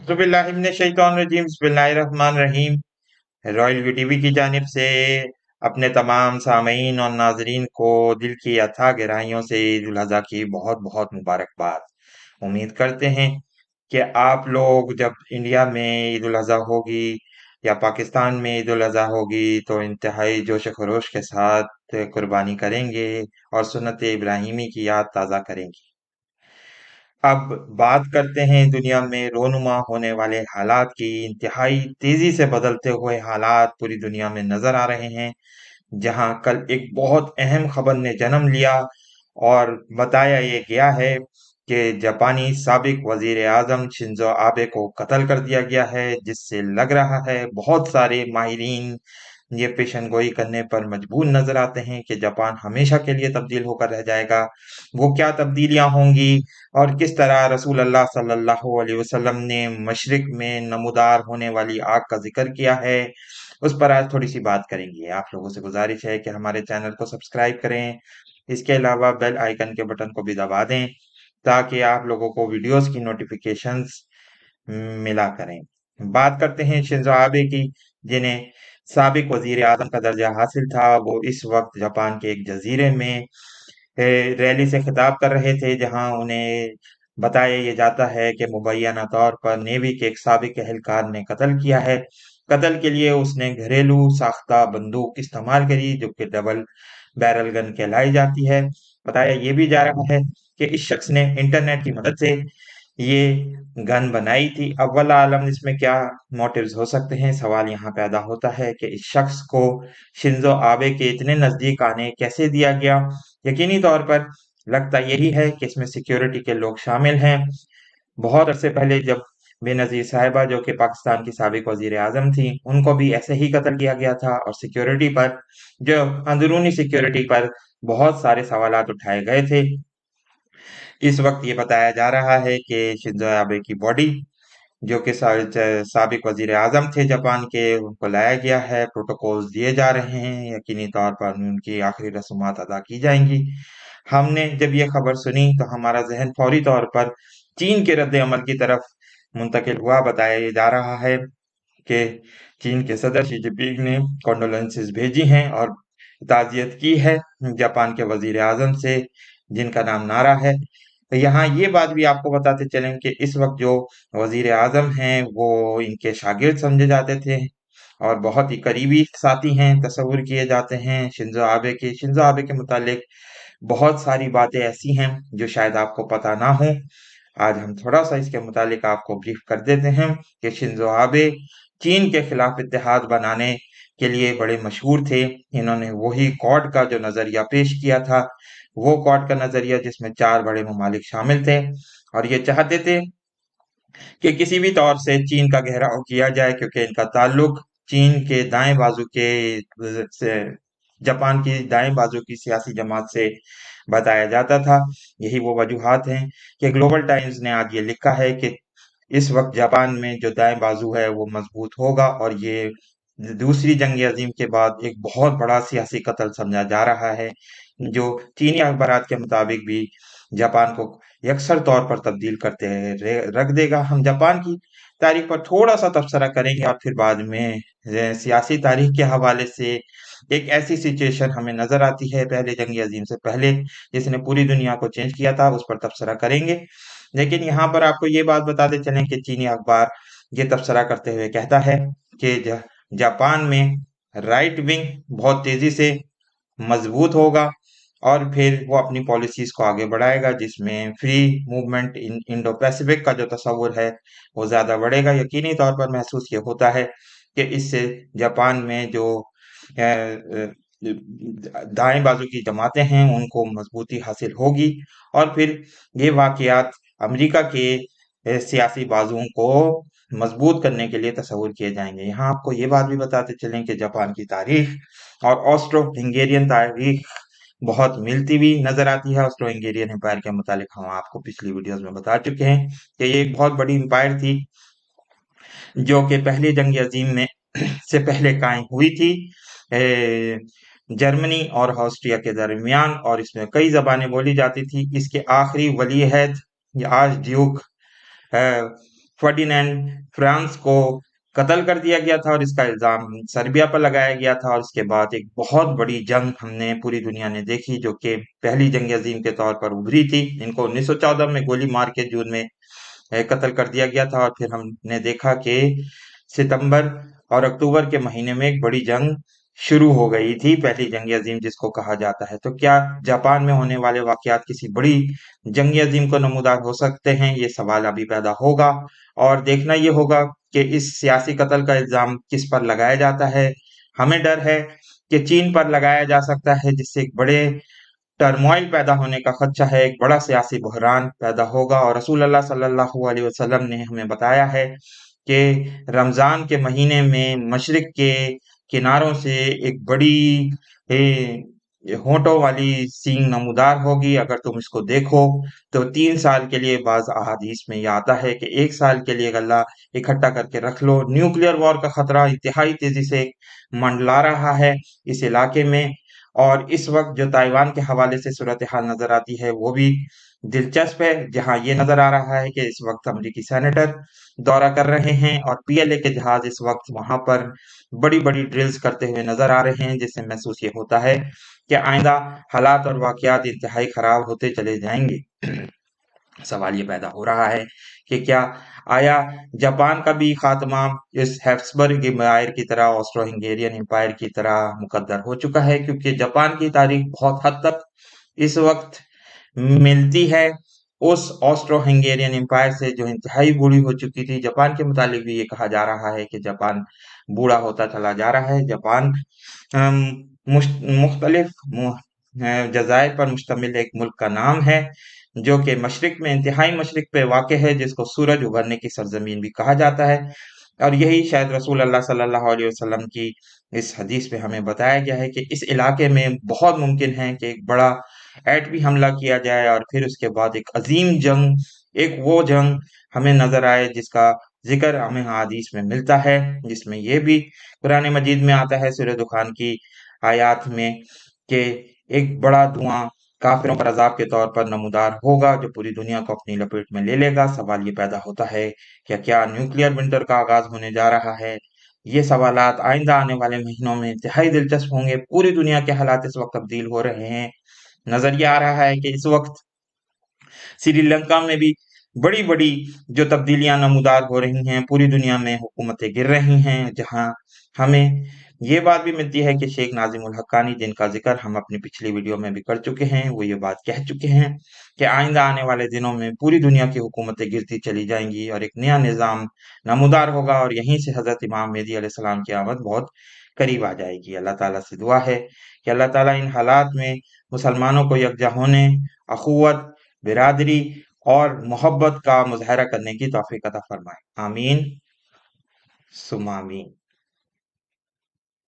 बिस्मिल्लाहिर्रहमानिर्रहीम बिस्मिल्लाहिर्रहमानिर्रहीम। Royal V TV की जानिब से अपने तमाम सामीन और नाजरीन को दिल की अथाह गहराइयों से ईद उल अज़हा की बहुत बहुत मुबारकबाद। उम्मीद करते हैं कि आप लोग जब इंडिया में ईद उल अज़हा होगी या पाकिस्तान में ईद उल अज़हा होगी तो इंतहाई जोश खरोश के साथ कुर्बानी करेंगे और सुन्नत इब्राहिमी की याद ताज़ा करेंगे। अब बात करते हैं दुनिया में रोनुमा होने वाले हालात की। इंतहाई तेजी से बदलते हुए हालात पूरी दुनिया में नजर आ रहे हैं, जहां कल एक बहुत अहम खबर ने जन्म लिया और बताया ये गया है कि जापानी साबिक वजीर आजम शिंजो आबे को कत्ल कर दिया गया है, जिससे लग रहा है बहुत सारे माहिरीन ये पेशन गोई करने पर मजबूर नजर आते हैं कि जापान हमेशा के लिए तब्दील होकर रह जाएगा। वो क्या तब्दीलियां होंगी और किस तरह रसूल अल्लाह सल्लल्लाहु अलैहि वसल्लम ने मशरिक में नमूदार होने वाली आग का जिक्र किया है, उस पर आज थोड़ी सी बात करेंगे। आप लोगों से गुजारिश है कि हमारे चैनल को सब्सक्राइब करें। इसके अलावा बेल आइकन के बटन को भी दबा दें ताकि आप लोगों को वीडियोस की नोटिफिकेशंस मिला करें। बात करते हैं शिंजो आबे की, जिन्हें साबिक वजीर आजम का दर्जा हासिल था। वो इस वक्त जापान के एक जजीरे में रैली से खिताब कर रहे थे, जहां उन्हें बताया ये जाता है कि मुबैना तौर पर नेवी के एक साबिक एहलकार ने कत्ल किया है। कत्ल के लिए उसने घरेलू साख्ता बंदूक इस्तेमाल करी, जो कि डबल बैरल गन कहलाई जाती है। बताया ये भी जा रहा है कि इस शख्स ने इंटरनेट की मदद से ये गन बनाई थी। अव्वल आलम इसमें क्या मोटिव्स हो सकते हैं, सवाल यहाँ पैदा होता है कि इस शख्स को शिंजो आबे के इतने नजदीक आने कैसे दिया गया। यकीनी तौर पर लगता यही है कि इसमें सिक्योरिटी के लोग शामिल हैं। बहुत अरसे पहले जब बेनजीर साहिबा, जो कि पाकिस्तान की साबिक वजीर आजम थी, उनको भी ऐसे ही कत्ल किया गया था और सिक्योरिटी पर, जो अंदरूनी सिक्योरिटी पर बहुत सारे सवालात उठाए गए थे। इस वक्त ये बताया जा रहा है कि शिंजो आबे की बॉडी, जो कि साबिक वजीर आजम थे जापान के, उनको लाया गया है। प्रोटोकॉल्स दिए जा रहे हैं, यकीनी तौर पर उनकी आखिरी रस्मात अदा की जाएंगी। हमने जब ये खबर सुनी तो हमारा जहन फौरी तौर पर चीन के रद्द अमल की तरफ मुंतकिल हुआ। बताया ये जा रहा है कि चीन के सदर शी जिनपिंग ने कॉन्डोलेंसेस भेजी हैं और ताजियत की है जापान के वजीर आजम से, जिनका नाम नारा है। तो यहाँ ये बात भी आपको बताते चलें कि इस वक्त जो वजीर आजम हैं वो इनके शागिर्द समझे जाते थे और बहुत ही करीबी साथी हैं, तस्वुर किए जाते हैं शिंजो आबे के। शिंजो आबे के मुतालिक बहुत सारी बातें ऐसी हैं जो शायद आपको पता ना हो। आज हम थोड़ा सा इसके मुतालिक आपको ब्रीफ कर देते हैं कि शिंजो आबे चीन के खिलाफ इत्तेहाद बनाने के लिए बड़े मशहूर थे। इन्होंने वही क्वाड का जो नजरिया पेश किया था, वो क्वाड का नजरिया जिसमें 4 बड़े ममालिक शामिल थे और ये चाहते थे कि किसी भी तौर से चीन का घेराव किया जाए, क्योंकि इनका ताल्लुक चीन के दाएं बाजू के से जापान की दाएं बाजू की सियासी जमात से बताया जाता था। यही वो वजूहात हैं कि ग्लोबल टाइम्स ने आज ये लिखा है कि इस वक्त जापान में जो दाएं बाजू है वो मजबूत होगा और ये दूसरी जंग अजीम के बाद एक बहुत बड़ा सियासी कत्ल समझा जा रहा है, जो चीनी अखबारात के मुताबिक भी जापान को यकसर तौर पर तब्दील करते रख देगा। हम जापान की तारीख पर थोड़ा सा तबसरा करेंगे और फिर बाद में सियासी तारीख के हवाले से एक ऐसी सिचुएशन हमें नजर आती है पहले जंग अजीम से पहले, जिसने पूरी दुनिया को चेंज किया था, उस पर तबसरा करेंगे। लेकिन यहाँ पर आपको ये बात बताते चलें कि चीनी अखबार ये तबसरा करते हुए कहता है कि जापान में राइट विंग बहुत तेजी से मजबूत होगा और फिर वो अपनी पॉलिसीज को आगे बढ़ाएगा, जिसमें free movement in Indo Pacific का जो तस्वुर है वो ज्यादा बढ़ेगा। यकीनी तौर पर महसूस ये होता है कि इससे जापान में जो दाएं बाजू की जमातें हैं उनको मजबूती हासिल होगी और फिर ये वाकयात अमेरिका के सियासी बाजुओं को मजबूत करने के लिए तस्वुर किए जाएंगे। यहाँ आपको ये बात भी बताते चलें कि जापान की तारीख और ऑस्ट्रो हंगेरियन तारीख बहुत मिलती हुई नजर आती है। ऑस्ट्रो हंगेरियन एम्पायर के मुतालिक हम आपको पिछली वीडियोस में बता चुके हैं कि ये एक बहुत बड़ी एम्पायर थी, जो कि पहले जंग अजीम में से पहले कायम हुई थी जर्मनी और ऑस्ट्रिया के दरमियान, और इसमें कई जबानें बोली जाती थी। इसके आखिरी वली अहद आज ड्यूक फर्डिनेंड फ्रांस को कत्ल कर दिया गया था और इसका इल्जाम सर्बिया पर लगाया गया था। और इसके बाद एक बहुत बड़ी जंग हमने पूरी दुनिया ने देखी, जो कि पहली जंग अजीम के तौर पर उभरी थी। इनको 1914 में गोली मार के जून में कत्ल कर दिया गया था। और फिर हमने देखा कि सितंबर और अक्टूबर के महीने में एक बड़ी जंग शुरू हो गई थी, पहली जंग अजीम जिसको कहा जाता है। तो क्या जापान में होने वाले वाकयात किसी बड़ी जंग अजीम को नमूदार हो सकते हैं? ये सवाल अभी पैदा होगा और देखना ये होगा कि इस सियासी कत्ल का इल्जाम किस पर लगाया जाता है। हमें डर है कि चीन पर लगाया जा सकता है, जिससे एक बड़े टर्मोइल पैदा होने का खदशा है, एक बड़ा सियासी बहरान पैदा होगा। और रसूल अल्लाह सल्लल्लाहु अलैहि वसल्लम ने हमें बताया है कि रमजान के महीने में मशरिक के किनारों से एक बड़ी होंठों वाली सींग नमूदार होगी। अगर तुम इसको देखो तो 3 साल के लिए, बाज अहादीस में यह आता है कि 1 साल के लिए गल्ला इकट्ठा करके रख लो। न्यूक्लियर वॉर का खतरा इंतहाई तेजी से मंडला रहा है इस इलाके में। और इस वक्त जो ताइवान के हवाले से सूरत हाल नजर आती है वो भी दिलचस्प है, जहां ये नजर आ रहा है कि इस वक्त अमेरिकी सेनेटर दौरा कर रहे हैं और पीएलए के जहाज इस वक्त वहां पर बड़ी बड़ी ड्रिल्स करते हुए नजर आ रहे हैं, जिससे महसूस ये होता है कि आइंदा हालात और वाकयात इंतहाई खराब होते चले जाएंगे। सवाल ये पैदा हो रहा है कि क्या आया जापान का भी खात्मा इस हैब्सबर्ग एम्पायर की तरह, ऑस्ट्रो हंगेरियन एम्पायर की तरह मुकद्दर हो चुका है? क्योंकि जापान की तारीख बहुत हद तक इस वक्त मिलती है उस ऑस्ट्रो हंगेरियन एम्पायर से, जो इंतहाई बूढ़ी हो चुकी थी। जापान के मुतालिक भी ये कहा जा रहा है कि जापान बूढ़ा होता चला जा रहा है। जापान मुख्तलिफ जजायर पर मुश्तमिल एक मुल्क का नाम है, जो कि मशरिक में, इंतहाई मशरिक पे वाक़ है, जिसको सूरज उभरने की सरजमीन भी कहा जाता है। और यही शायद रसूल अल्लाह सल्लल्लाहु अलैहि वसल्लम की इस हदीस में हमें बताया गया है कि इस इलाके में बहुत मुमकिन है कि एक बड़ा एटमी हमला किया जाए और फिर उसके बाद एक अजीम जंग, एक वो जंग हमें नजर आए जिसका जिक्र हमें हदीस में मिलता है, जिसमें ये भी कुरान मजीद में आता है सूरह दुखान की आयात में कि एक बड़ा धुआं काफिरों पर अजाब के तौर पर नमूदार होगा, जो पूरी दुनिया को अपनी लपेट में ले लेगा। सवाल ये पैदा होता है कि क्या न्यूक्लियर विंटर का आगाज होने जा रहा है? ये सवालात आइंदा आने वाले महीनों में इंतहाई दिलचस्प होंगे। पूरी दुनिया के हालात इस वक्त तब्दील हो रहे हैं। नजरिया आ रहा है कि इस वक्त श्रीलंका में भी बड़ी-बड़ी जो तब्दीलियां नमूदार हो रही हैं, पूरी दुनिया में हुकूमतें गिर रही हैं, जहां हमें ये बात भी मिलती है कि शेख नाजिम उल हक्कानी, जिनका जिक्र हम अपनी पिछली वीडियो में भी कर चुके हैं, वो ये बात कह चुके हैं कि आइंदा आने वाले दिनों में पूरी दुनिया की हुकूमतें गिरती चली जाएंगी और एक नया निज़ाम नमूदार होगा और यहीं से हजरत इमाम मेहदी अलैहिस्सलाम की आमद बहुत करीब आ जाएगी। अल्लाह ताला से दुआ है कि अल्लाह ताला इन हालात में मुसलमानों को यकजा होने, अखुवत, बिरादरी और मोहब्बत का मुज़ाहरा करने की तौफीक अता फरमाए। आमीन सुम्मा आमीन।